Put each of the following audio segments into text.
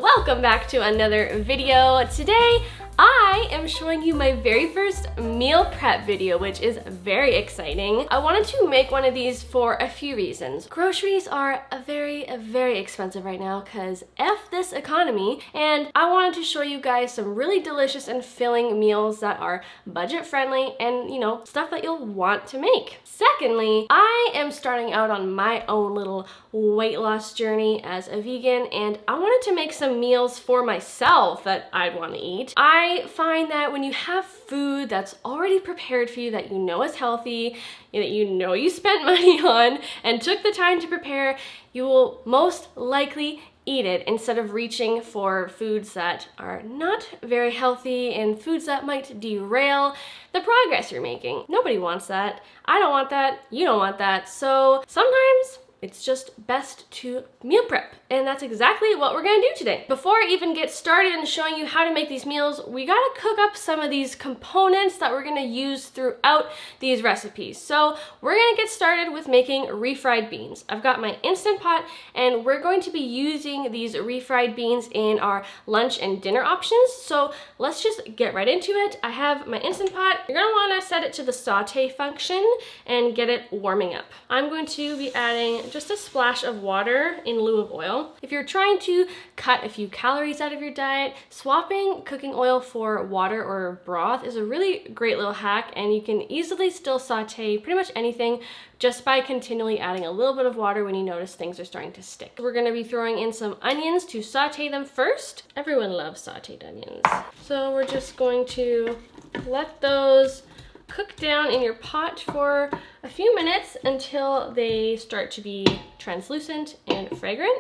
welcome back to another video. Today I am showing you my very first meal prep video, which is very exciting. I wanted to make one of these for a few reasons. Groceries are very expensive right now because F this economy, and I wanted to show you guys some really delicious and filling meals that are budget friendly and, you know, stuff that you'll want to make. Secondly, I am starting out on my own little weight loss journey as a vegan, and I wanted to make some meals for myself that I'd want to eat. I find that when you have food that's already prepared for you, that you know is healthy, that you know you spent money on and took the time to prepare, you will most likely eat it instead of reaching for foods that are not very healthy and foods that might derail the progress you're making. Nobody wants that. I don't want that. You don't want that. So sometimes it's just best to meal prep, and that's exactly what we're gonna do today. Before I even get started in showing you how to make these meals, we gotta cook up some of these components that we're gonna use throughout these recipes. So we're gonna get started with making refried beans. I've got my Instant Pot, and we're going to be using these refried beans in our lunch and dinner options. So let's just get right into it. I have my Instant Pot. You're gonna wanna set it to the saute function and get it warming up. I'm going to be adding just a splash of water in lieu of oil. If you're trying to cut a few calories out of your diet, swapping cooking oil for water or broth is a really great little hack, and you can easily still saute pretty much anything just by continually adding a little bit of water when you notice things are starting to stick. We're gonna be throwing in some onions to saute them first. Everyone loves sauteed onions. So we're just going to let those cook down in your pot for a few minutes until they start to be translucent and fragrant.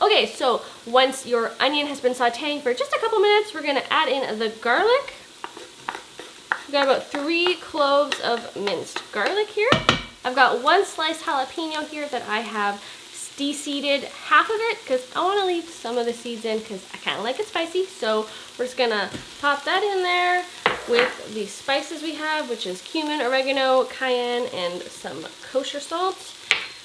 Okay, so once your onion has been sauteing for just a couple minutes, we're gonna add in the garlic. We've got about 3 cloves of minced garlic here. I've got 1 sliced jalapeno here that I have de-seeded half of it because I want to leave some of the seeds in because I kind of like it spicy. So we're just gonna pop that in there with the spices we have, which is cumin, oregano, cayenne, and some kosher salt.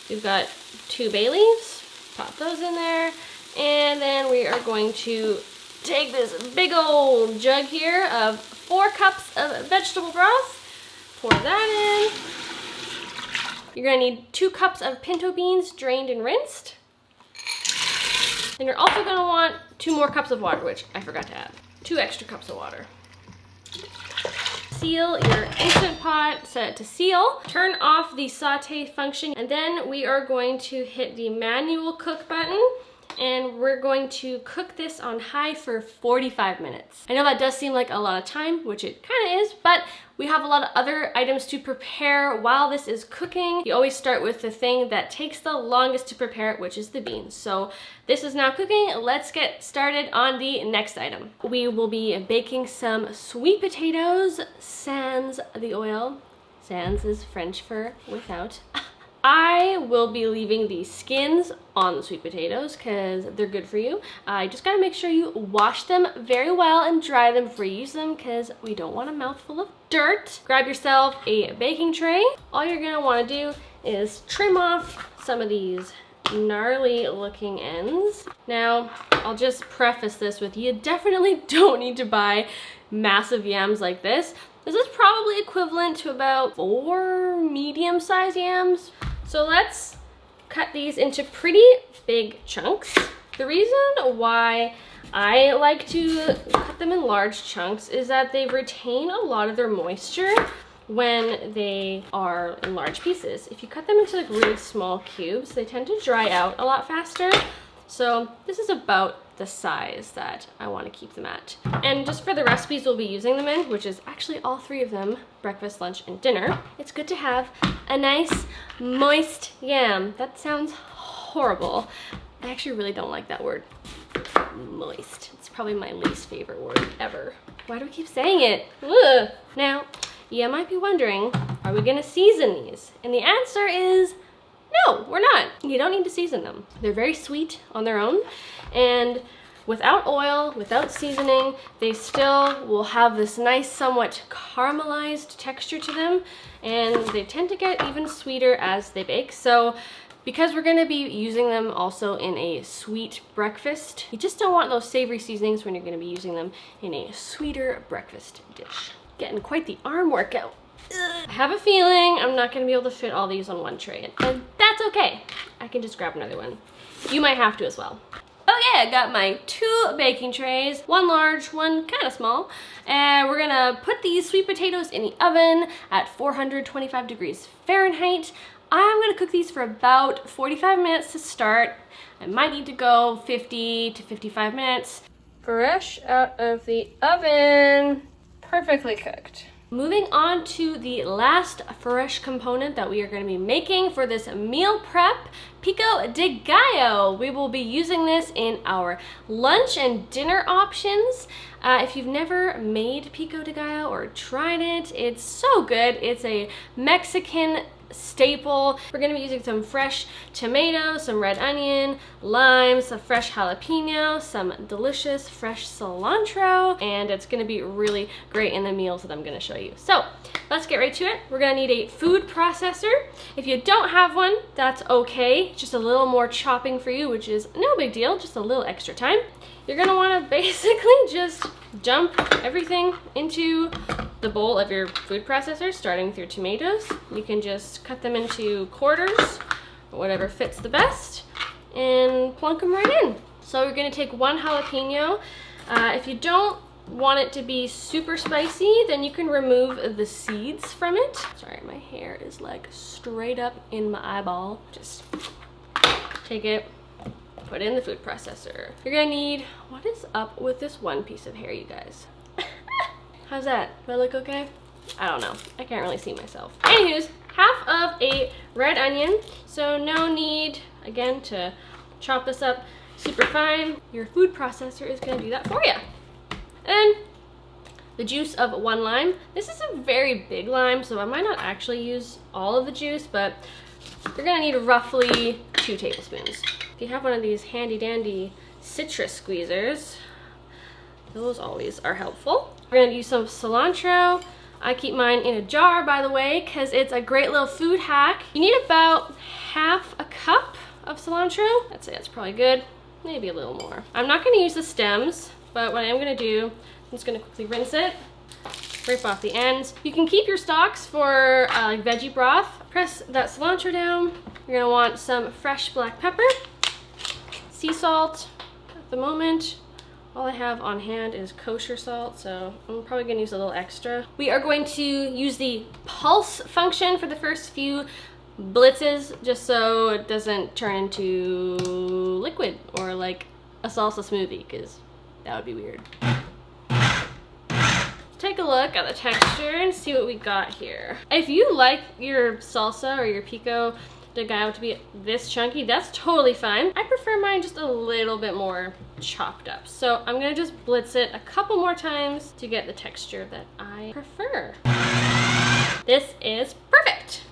We've got 2 bay leaves, pop those in there, and then we are going to take this big old jug here of 4 cups of vegetable broth, pour that in. You're gonna need 2 cups of pinto beans drained and rinsed. And you're also gonna want 2 more cups of water, which I forgot to add. 2 extra cups of water. Seal your Instant Pot, set it to seal. Turn off the saute function, and then we are going to hit the manual cook button, and we're going to cook this on high for 45 minutes. I know that does seem like a lot of time, which it kind of is, but we have a lot of other items to prepare while this is cooking. You always start with the thing that takes the longest to prepare, which is the beans. So this is now cooking. Let's get started on the next item. We will be baking some sweet potatoes, sans the oil. Sans is French for without. I will be leaving the skins on the sweet potatoes because they're good for you. I just gotta make sure you wash them very well and dry them before you use them because we don't want a mouthful of dirt. Grab yourself a baking tray. All you're gonna wanna do is trim off some of these gnarly looking ends. Now, I'll just preface this with you definitely don't need to buy massive yams like this. This is probably equivalent to about 4 medium-sized yams. So let's cut these into pretty big chunks. The reason why I like to cut them in large chunks is that they retain a lot of their moisture when they are in large pieces. If you cut them into like really small cubes, they tend to dry out a lot faster. So this is about the size that I want to keep them at. And just for the recipes we'll be using them in, which is actually all 3 of them, breakfast, lunch, and dinner, it's good to have a nice moist yam. That sounds horrible. I actually really don't like that word, moist. It's probably my least favorite word ever. Why do we keep saying it? Ugh. Now, you might be wondering, are we gonna season these? And the answer is no, we're not. You don't need to season them. They're very sweet on their own, and without oil, without seasoning, they still will have this nice, somewhat caramelized texture to them, and they tend to get even sweeter as they bake. So Because we're gonna be using them also in a sweet breakfast, you just don't want those savory seasonings when you're gonna be using them in a sweeter breakfast dish. Getting quite the arm workout. Ugh. I have a feeling I'm not gonna be able to fit all these on one tray, and that's okay. I can just grab another one. You might have to as well. Okay, I got my 2 baking trays, one large, one kind of small, and we're gonna put these sweet potatoes in the oven at 425 degrees Fahrenheit. I'm gonna cook these for about 45 minutes to start. I might need to go 50 to 55 minutes. Fresh out of the oven, perfectly cooked. Moving on to the last fresh component that we are going to be making for this meal prep, Pico de Gallo. We will be using this in our lunch and dinner options. If you've never made Pico de Gallo or tried it, it's so good. It's a Mexican staple. We're gonna be using some fresh tomatoes, some red onion, limes, some fresh jalapeno, some delicious fresh cilantro, and it's gonna be really great in the meals that I'm gonna show you. So let's get right to it. We're gonna need a food processor. If you don't have one, that's okay. Just a little more chopping for you, which is no big deal, just a little extra time. You're gonna wanna basically just dump everything into the bowl of your food processor, starting with your tomatoes. You can just cut them into quarters, or whatever fits the best, and plunk them right in. So we're gonna take 1 jalapeno. If you don't want it to be super spicy, then you can remove the seeds from it. Sorry, my hair is like straight up in my eyeball. Just take it, put it in the food processor. You're gonna need, what is up with this one piece of hair, you guys? How's that? Do I look okay? I don't know. I can't really see myself. Anywho's, half of a red onion. So no need, again, to chop this up super fine. Your food processor is gonna do that for you. And the juice of 1 lime. This is a very big lime, so I might not actually use all of the juice, but you're gonna need roughly 2 tablespoons. If you have one of these handy dandy citrus squeezers, those always are helpful. We're gonna use some cilantro. I keep mine in a jar, by the way, because it's a great little food hack. You need about half a cup of cilantro. I'd say that's probably good, maybe a little more. I'm not gonna use the stems, but what I am gonna do, I'm just gonna quickly rinse it, scrape off the ends. You can keep your stalks for like veggie broth. Press that cilantro down. You're gonna want some fresh black pepper, sea salt. At the moment, all I have on hand is kosher salt, so I'm probably gonna use a little extra. We are going to use the pulse function for the first few blitzes, just so it doesn't turn into liquid or like a salsa smoothie, because that would be weird. Take a look at the texture and see what we got here. If you like your salsa or your pico de gallo to be this chunky, that's totally fine. I prefer mine just a little bit more chopped up. So I'm gonna just blitz it a couple more times to get the texture that I prefer. This is perfect.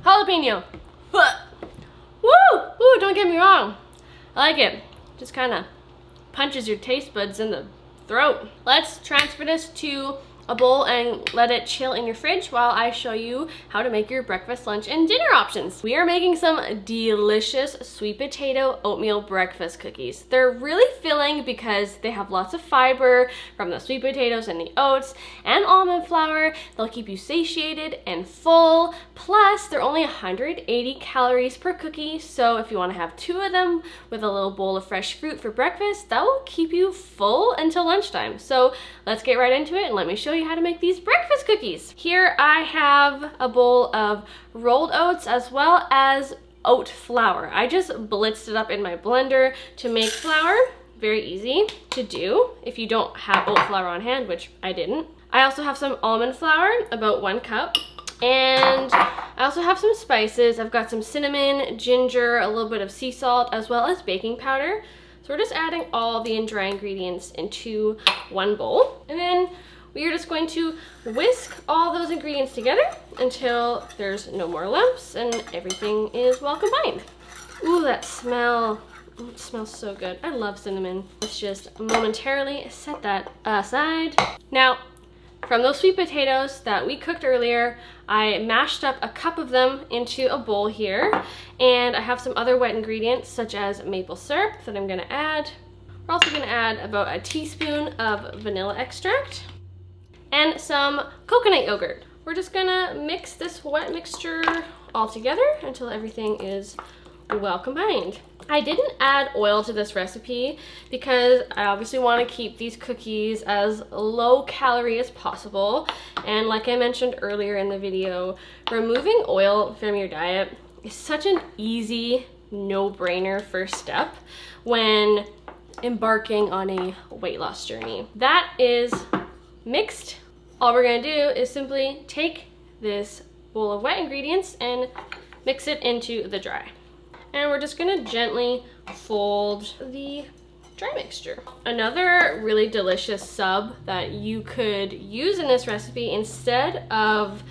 Jalapeno. Woo! Woo, don't get me wrong. I like it. Just kind of punches your taste buds in the throat. Let's transfer this to a bowl and let it chill in your fridge while I show you how to make your breakfast, lunch, and dinner options. We are making some delicious sweet potato oatmeal breakfast cookies. They're really filling because they have lots of fiber from the sweet potatoes and the oats and almond flour. They'll keep you satiated and full. Plus, they're only 180 calories per cookie, so if you want to have 2 of them with a little bowl of fresh fruit for breakfast, that will keep you full until lunchtime. So let's get right into it and let me show you how to make these breakfast cookies. Here I have a bowl of rolled oats as well as oat flour. I just blitzed it up in my blender to make flour. Very easy to do if you don't have oat flour on hand, which I didn't. I also have some almond flour, about 1 cup. And I also have some spices. I've got some cinnamon, ginger, a little bit of sea salt, as well as baking powder. So we're just adding all the dry ingredients into one bowl. And then we are just going to whisk all those ingredients together until there's no more lumps and everything is well combined. Ooh, that smell. Ooh, it smells so good. I love cinnamon. Let's just momentarily set that aside. Now, From those sweet potatoes that we cooked earlier, I mashed up a cup of them into a bowl here, and I have some other wet ingredients such as maple syrup that I'm gonna add. We're also gonna add about a teaspoon of vanilla extract and some coconut yogurt. We're just gonna mix this wet mixture all together until everything is well combined. I didn't add oil to this recipe because I obviously want to keep these cookies as low calorie as possible. And like I mentioned earlier in the video, removing oil from your diet is such an easy, no-brainer first step when embarking on a weight loss journey. That is mixed. All we're gonna do is simply take this bowl of wet ingredients and mix it into the dry. And we're just gonna gently fold the dry mixture. Another really delicious sub that you could use in this recipe instead of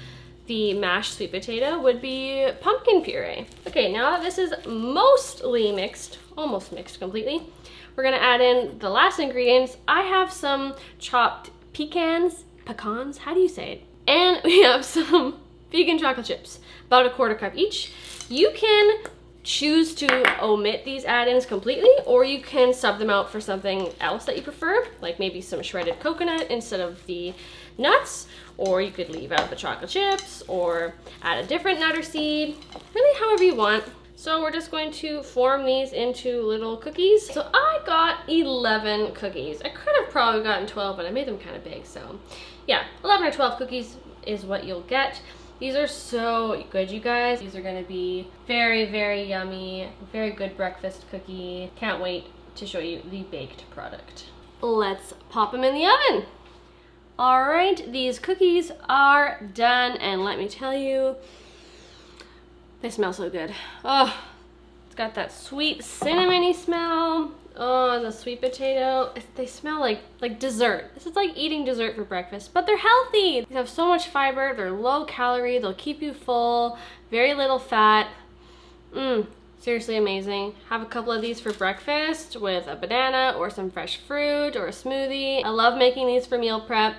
the mashed sweet potato would be pumpkin puree. Okay, now that this is mostly mixed, almost mixed completely, we're gonna add in the last ingredients. I have some chopped pecans, how do you say it? And we have some vegan chocolate chips, about a 1/4 cup each. You can choose to omit these add-ins completely, or you can sub them out for something else that you prefer, like maybe some shredded coconut instead of the nuts, or you could leave out the chocolate chips or add a different nut or seed, really however you want. So we're just going to form these into little cookies. So I got 11 cookies. I could have probably gotten 12, but I made them kind of big. So yeah, 11 or 12 cookies is what you'll get. These are so good, you guys. These are gonna be very, very yummy, very good breakfast cookie. Can't wait to show you the baked product. Let's pop them in the oven. All right, these cookies are done, and let me tell you, they smell so good. Oh, it's got that sweet cinnamony smell. Oh, and the sweet potato. They smell like dessert. This is like eating dessert for breakfast, but they're healthy. They have so much fiber, they're low calorie, they'll keep you full, very little fat. Seriously amazing. Have a couple of these for breakfast with a banana or some fresh fruit or a smoothie. I love making these for meal prep.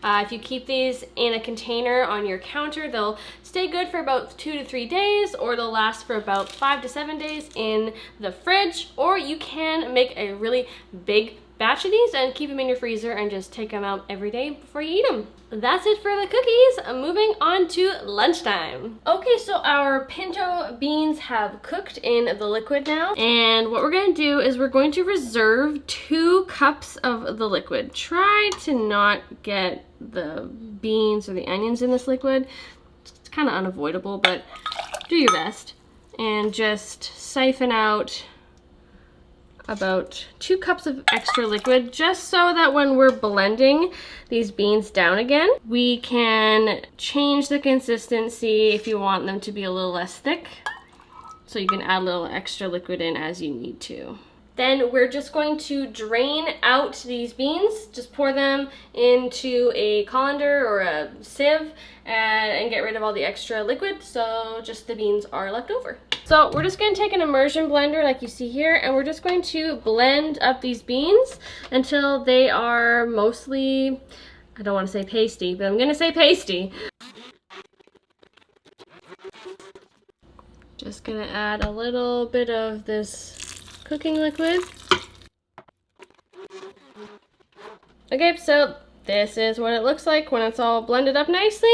If you keep these in a container on your counter, they'll stay good for about 2 to 3 days, or they'll last for about 5 to 7 days in the fridge, or you can make a really big batch of these and keep them in your freezer and just take them out every day before you eat them. That's it for the cookies. Moving on to lunchtime. Okay, so our pinto beans have cooked in the liquid now, and what we're gonna do is we're going to reserve 2 cups of the liquid. Try to not get the beans or the onions in this liquid. It's kind of unavoidable, but do your best. And just siphon out about 2 cups of extra liquid, just so that when we're blending these beans down again, we can change the consistency if you want them to be a little less thick. So you can add a little extra liquid in as you need to. Then we're just going to drain out these beans, just pour them into a colander or a sieve and get rid of all the extra liquid, so just the beans are left over. So we're just going to take an immersion blender like you see here, and we're just going to blend up these beans until they are mostly, I don't want to say pasty, but I'm going to say pasty. Just going to add a little bit of this cooking liquid. Okay, so this is what it looks like when it's all blended up nicely.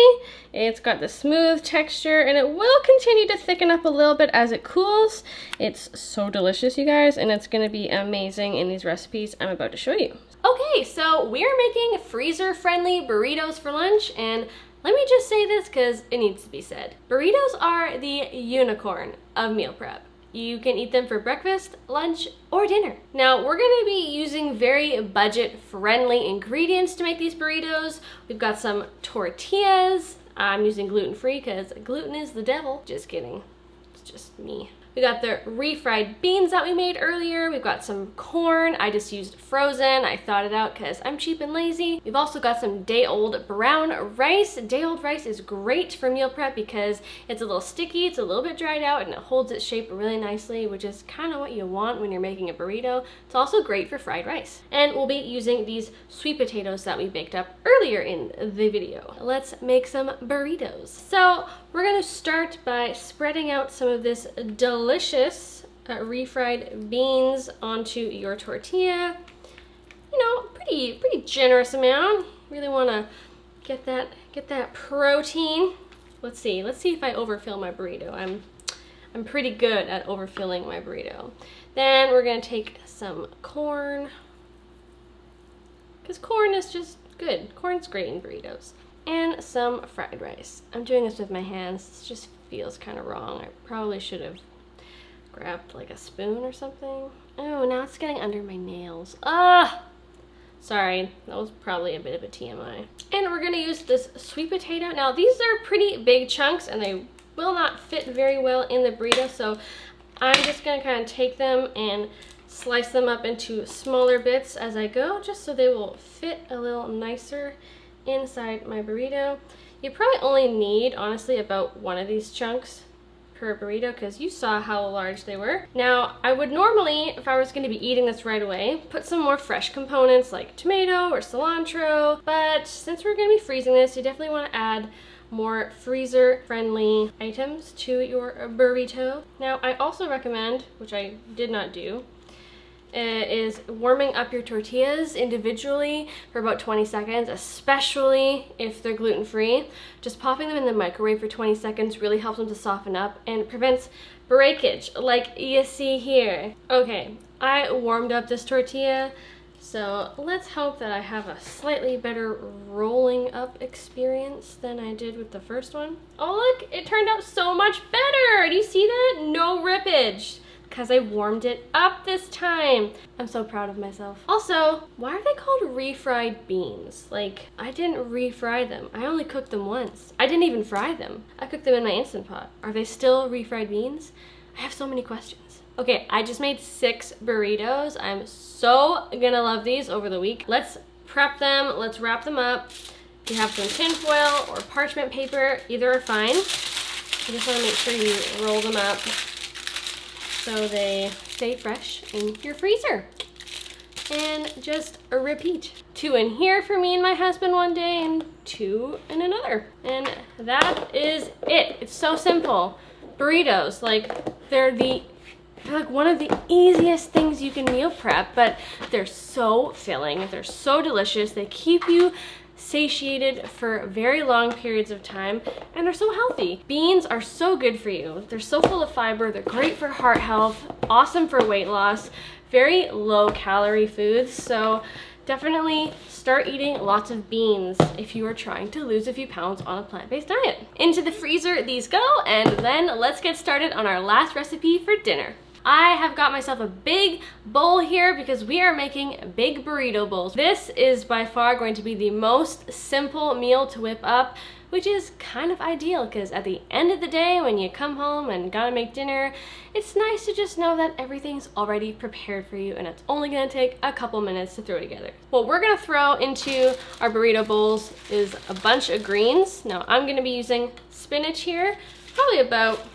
It's got the smooth texture, and it will continue to thicken up a little bit as it cools. It's so delicious, you guys, and it's gonna be amazing in these recipes I'm about to show you. Okay, so we're making freezer-friendly burritos for lunch, and let me just say this because it needs to be said. Burritos are the unicorn of meal prep. You can eat them for breakfast, lunch, or dinner. Now, we're gonna be using very budget-friendly ingredients to make these burritos. We've got some tortillas. I'm using gluten-free because gluten is the devil. Just kidding, it's just me. We got the refried beans that we made earlier. We've got some corn. I just used frozen. I thawed it out because I'm cheap and lazy. We've also got some day-old brown rice. Day-old rice is great for meal prep because it's a little sticky, it's a little bit dried out, and it holds its shape really nicely, which is kind of what you want when you're making a burrito. It's also great for fried rice. And we'll be using these sweet potatoes that we baked up earlier in the video. Let's make some burritos. So we're gonna start by spreading out some of this delicious refried beans onto your tortilla. You know, pretty generous amount. Really wanna get that protein. Let's see if I overfill my burrito. I'm pretty good at overfilling my burrito. Then we're gonna take some corn, because corn is just good. Corn's great in burritos. And some fried rice. I'm doing this with my hands. This just feels kind of wrong. I probably should have grabbed like a spoon or something. Oh, now it's getting under my nails. Ah! Sorry, that was probably a bit of a TMI. And we're gonna use this sweet potato. Now these are pretty big chunks and they will not fit very well in the burrito, so I'm just gonna kind of take them and slice them up into smaller bits as I go, just so they will fit a little nicer inside my burrito. You probably only need, honestly, about one of these chunks per burrito because you saw how large they were. Now, I would normally, if I was going to be eating this right away, put some more fresh components like tomato or cilantro, but since we're going to be freezing this, you definitely want to add more freezer-friendly items to your burrito. Now, I also recommend, which I did not do, is warming up your tortillas individually for about 20 seconds, especially if they're gluten-free. Just popping them in the microwave for 20 seconds really helps them to soften up and prevents breakage, like you see here. Okay, I warmed up this tortilla, so let's hope that I have a slightly better rolling up experience than I did with the first one. Oh look, it turned out so much better! Do you see that? No rippage. Because I warmed it up this time. I'm so proud of myself. Also, why are they called refried beans? Like, I didn't refry them. I only cooked them once. I didn't even fry them. I cooked them in my Instant Pot. Are they still refried beans? I have so many questions. Okay, I just made 6 burritos. I'm so gonna love these over the week. Let's prep them. Let's wrap them up. If you have some tin foil or parchment paper, either are fine. You just wanna make sure you roll them up so they stay fresh in your freezer. And just repeat. 2 in here for me and my husband one day and 2 in another. And that is it. It's so simple. Burritos, like they're like one of the easiest things you can meal prep, but they're so filling, they're so delicious, they keep you satiated for very long periods of time, and they're so healthy. Beans are so good for you. They're so full of fiber, they're great for heart health, awesome for weight loss, very low calorie foods, so definitely start eating lots of beans if you are trying to lose a few pounds on a plant-based diet. Into the freezer these go, and then let's get started on our last recipe for dinner. I have got myself a big bowl here because we are making big burrito bowls. This is by far going to be the most simple meal to whip up, which is kind of ideal because at the end of the day when you come home and gotta make dinner, it's nice to just know that everything's already prepared for you and it's only gonna take a couple minutes to throw together. What we're gonna throw into our burrito bowls is a bunch of greens. Now I'm gonna be using spinach here, probably about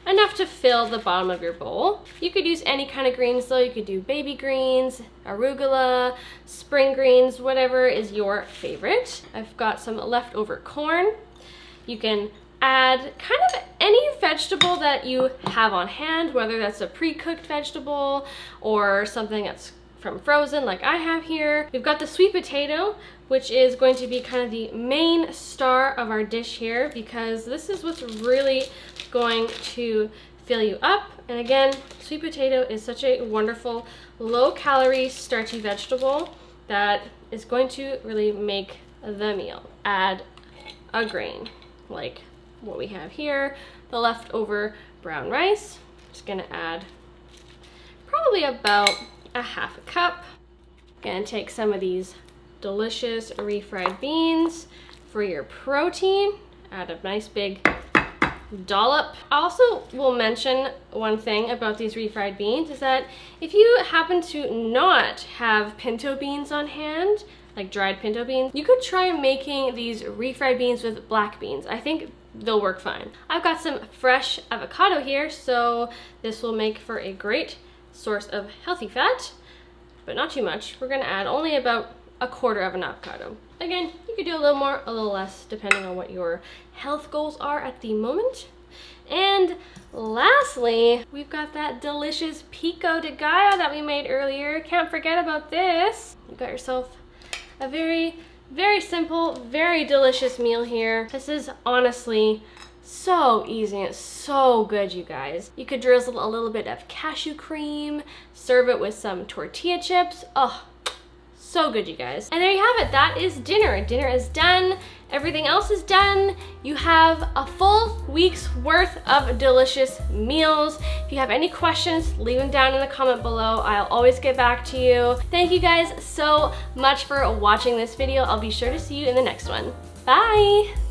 enough to fill the bottom of your bowl. You could use any kind of greens though. You could do baby greens, arugula, spring greens, whatever is your favorite. I've got some leftover corn. You can add kind of any vegetable that you have on hand, whether that's a pre-cooked vegetable or something that's from frozen like I have here. We've got the sweet potato, which is going to be kind of the main star of our dish here because this is what's really going to fill you up. And again, sweet potato is such a wonderful low-calorie starchy vegetable that is going to really make the meal. Add a grain like what we have here, the leftover brown rice. Just gonna add probably about a half a cup. Gonna take some of these delicious refried beans for your protein. Add a nice big dollop. I also will mention one thing about these refried beans is that if you happen to not have pinto beans on hand, like dried pinto beans, you could try making these refried beans with black beans. I think they'll work fine. I've got some fresh avocado here, so this will make for a great source of healthy fat, but not too much. We're gonna add only about a quarter of an avocado. Again, you could do a little more, a little less, depending on what your health goals are at the moment. And lastly, we've got that delicious Pico de Gallo that we made earlier. Can't forget about this. You got yourself a very, very simple, very delicious meal here. This is honestly so easy and it's so good, you guys. You could drizzle a little bit of cashew cream, serve it with some tortilla chips. Oh, so good, you guys. And there you have it. That is dinner. Dinner is done. Everything else is done. You have a full week's worth of delicious meals. If you have any questions, leave them down in the comment below. I'll always get back to you. Thank you guys so much for watching this video. I'll be sure to see you in the next one. Bye.